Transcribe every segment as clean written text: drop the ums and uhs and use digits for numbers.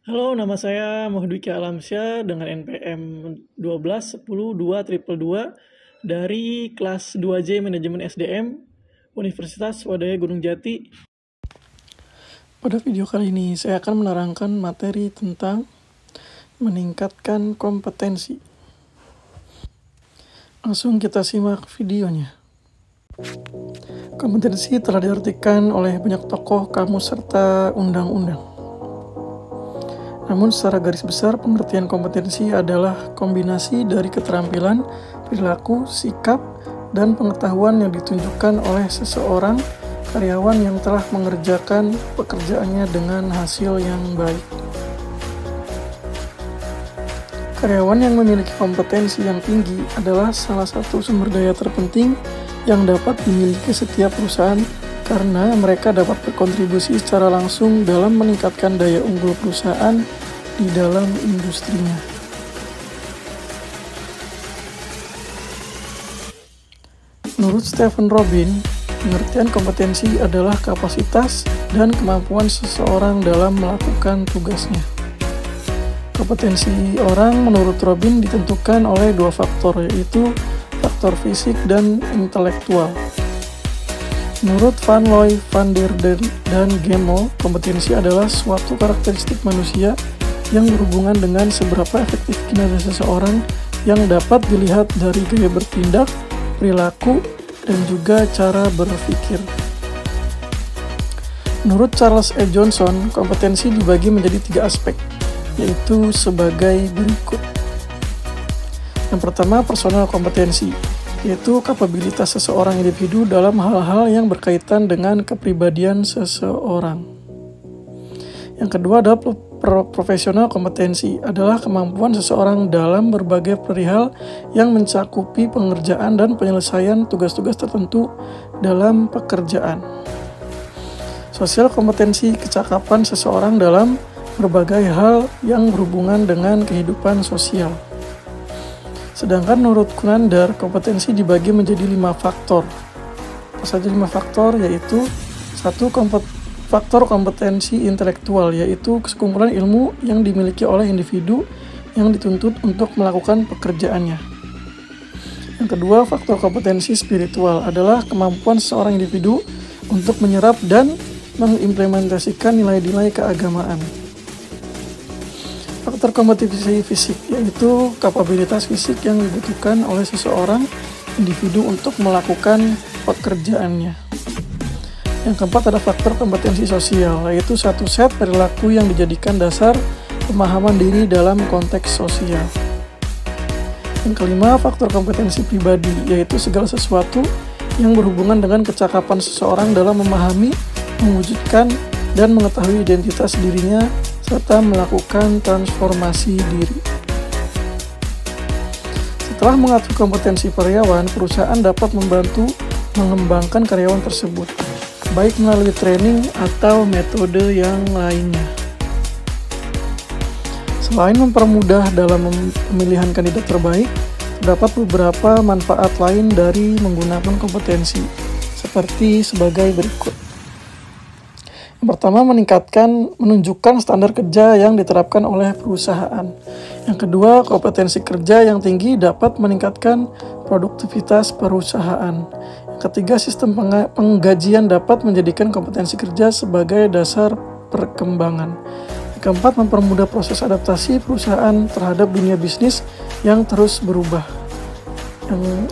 Halo, nama saya Muhdwiki Alamsyah dengan NPM 12 10 2 2 dari kelas 2J Manajemen SDM Universitas Swadaya Gunung Jati. Pada video kali ini saya akan menerangkan materi tentang meningkatkan kompetensi. Langsung kita simak videonya. Kompetensi telah diartikan oleh banyak tokoh, kamus, serta undang-undang. Namun secara garis besar pengertian kompetensi adalah kombinasi dari keterampilan, perilaku, sikap, dan pengetahuan yang ditunjukkan oleh seseorang karyawan yang telah mengerjakan pekerjaannya dengan hasil yang baik. Karyawan yang memiliki kompetensi yang tinggi adalah salah satu sumber daya terpenting yang dapat dimiliki setiap perusahaan karena mereka dapat berkontribusi secara langsung dalam meningkatkan daya unggul perusahaan di dalam industrinya. Menurut Stephen Robin, pengertian kompetensi adalah kapasitas dan kemampuan seseorang dalam melakukan tugasnya. Kompetensi orang menurut Robin ditentukan oleh dua faktor, yaitu faktor fisik dan intelektual. Menurut Van Looy, Van der Den, dan Gemmell, kompetensi adalah suatu karakteristik manusia yang berhubungan dengan seberapa efektif kinerja seseorang yang dapat dilihat dari gaya bertindak, perilaku, dan juga cara berpikir. Menurut Charles E. Johnson, kompetensi dibagi menjadi 3 aspek, yaitu sebagai berikut. Yang pertama, personal kompetensi, yaitu kapabilitas seseorang individu dalam hal-hal yang berkaitan dengan kepribadian seseorang. Yang kedua adalah profesional kompetensi, adalah kemampuan seseorang dalam berbagai perihal yang mencakupi pengerjaan dan penyelesaian tugas-tugas tertentu dalam pekerjaan. Sosial kompetensi, kecakapan seseorang dalam berbagai hal yang berhubungan dengan kehidupan sosial. Sedangkan menurut Kunander, kompetensi dibagi menjadi 5 faktor. Apa saja 5 faktor? Yaitu 1. Faktor kompetensi intelektual, yaitu sekumpulan ilmu yang dimiliki oleh individu yang dituntut untuk melakukan pekerjaannya. Yang kedua, faktor kompetensi spiritual adalah kemampuan seseorang individu untuk menyerap dan mengimplementasikan nilai-nilai keagamaan. Faktor kompetensi fisik, yaitu kapabilitas fisik yang dibutuhkan oleh seseorang individu untuk melakukan pekerjaannya. Yang keempat ada faktor kompetensi sosial, yaitu satu set perilaku yang dijadikan dasar pemahaman diri dalam konteks sosial. Yang kelima, faktor kompetensi pribadi, yaitu segala sesuatu yang berhubungan dengan kecakapan seseorang dalam memahami, mewujudkan, dan mengetahui identitas dirinya serta melakukan transformasi diri. Setelah mengatur kompetensi karyawan, perusahaan dapat membantu mengembangkan karyawan tersebut, baik melalui training atau metode yang lainnya. Selain mempermudah dalam pemilihan kandidat terbaik, terdapat beberapa manfaat lain dari menggunakan kompetensi, seperti sebagai berikut. Yang pertama, menunjukkan standar kerja yang diterapkan oleh perusahaan. Yang kedua, kompetensi kerja yang tinggi dapat meningkatkan produktivitas perusahaan. Yang ketiga, sistem penggajian dapat menjadikan kompetensi kerja sebagai dasar perkembangan. Yang keempat, mempermudah proses adaptasi perusahaan terhadap dunia bisnis yang terus berubah.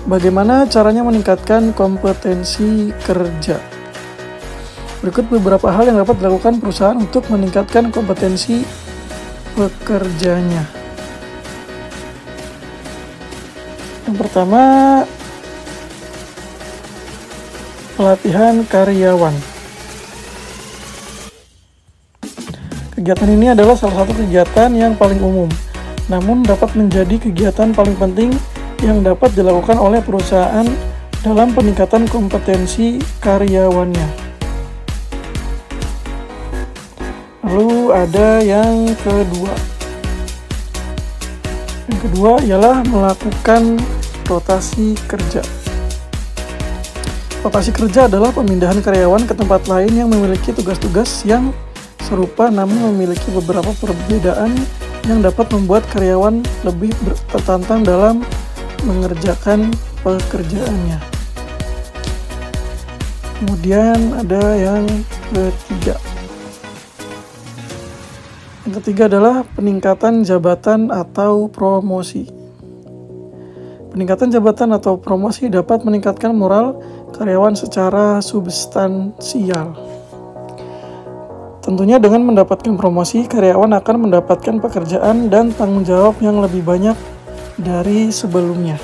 Bagaimana caranya meningkatkan kompetensi kerja? Berikut beberapa hal yang dapat dilakukan perusahaan untuk meningkatkan kompetensi pekerjanya. Yang pertama, pelatihan karyawan. Kegiatan ini adalah salah satu kegiatan yang paling umum, namun dapat menjadi kegiatan paling penting yang dapat dilakukan oleh perusahaan dalam peningkatan kompetensi karyawannya. Lalu ada yang kedua. Yang kedua ialah melakukan rotasi kerja. Rotasi kerja adalah pemindahan karyawan ke tempat lain yang memiliki tugas-tugas yang serupa namun memiliki beberapa perbedaan yang dapat membuat karyawan lebih tertantang dalam mengerjakan pekerjaannya. Kemudian ada yang ketiga. Yang ketiga adalah peningkatan jabatan atau promosi. Peningkatan jabatan atau promosi dapat meningkatkan moral karyawan secara substansial. Tentunya dengan mendapatkan promosi, karyawan akan mendapatkan pekerjaan dan tanggung jawab yang lebih banyak dari sebelumnya.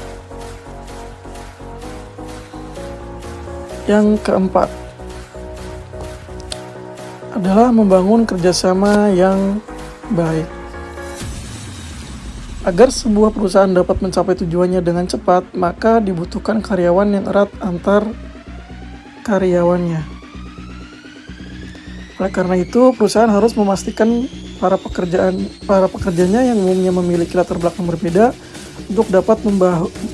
Yang keempat adalah membangun kerjasama yang baik. Agar sebuah perusahaan dapat mencapai tujuannya dengan cepat, maka dibutuhkan karyawan yang erat antar karyawannya. Oleh karena itu, perusahaan harus memastikan para pekerjanya yang umumnya memiliki latar belakang berbeda untuk dapat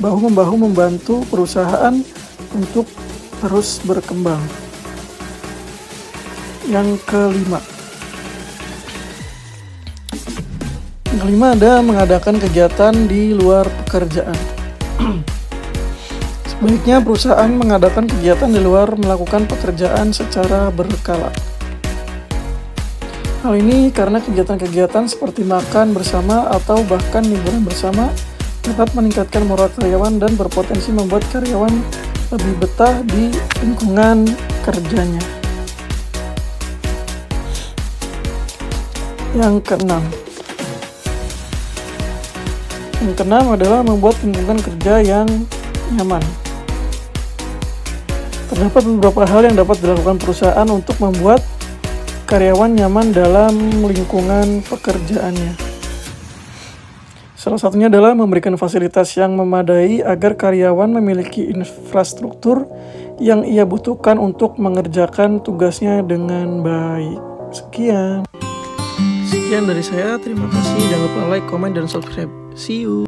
bahu-membahu membantu perusahaan untuk terus berkembang. Yang kelima ada mengadakan kegiatan di luar pekerjaan. Sebaiknya perusahaan mengadakan kegiatan di luar melakukan pekerjaan secara berkala. Hal ini karena kegiatan-kegiatan seperti makan bersama atau bahkan liburan bersama dapat meningkatkan moral karyawan dan berpotensi membuat karyawan lebih betah di lingkungan kerjanya. Yang keenam adalah membuat lingkungan kerja yang nyaman. Terdapat beberapa hal yang dapat dilakukan perusahaan untuk membuat karyawan nyaman dalam lingkungan pekerjaannya. Salah satunya adalah memberikan fasilitas yang memadai agar karyawan memiliki infrastruktur yang ia butuhkan untuk mengerjakan tugasnya dengan baik. Sekian dari saya. Terima kasih. Jangan lupa like, comment, dan subscribe. See you.